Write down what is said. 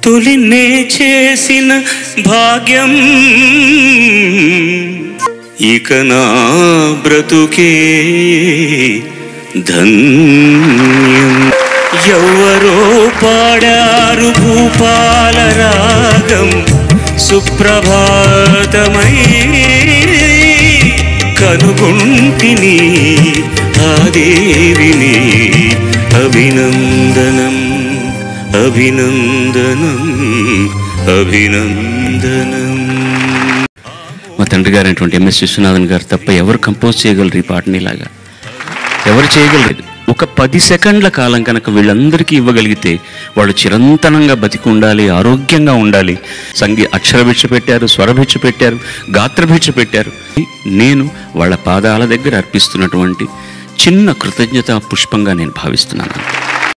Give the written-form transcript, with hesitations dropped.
తొలినే చేసిన భాగ్యం ఇక నా బ్రతుకే ధన్యం. ఎవరో పాడారు భూపాల రాగం సుప్రభాతమై, కనుగొంటిని ఆ దేవిని. అభినందనం అభినందనం అభినందనం. మా తండ్రి గారైనటువంటి ఎంఎస్ విశ్వనాథన్ గారు తప్ప ఎవరు కంపోజ్ చేయగలరు ఈ పాటని? ఇలాగా ఎవరు చేయగలలేదు. ఒక 10 సెకండ్ల కాలం కనుక వీళ్ళందరికీ ఇవ్వగలిగితే వాళ్ళు చిరంతనంగా బతికి ఉండాలి, ఆరోగ్యంగా ఉండాలి. అక్షరభిక్ష పెట్టారు, స్వరభిక్ష పెట్టారు, గాత్రభిక్ష పెట్టారు. నేను వాళ్ళ పాదాల దగ్గర అర్పిస్తున్నటువంటి చిన్న కృతజ్ఞత పుష్పంగా నేను భావిస్తున్నాను.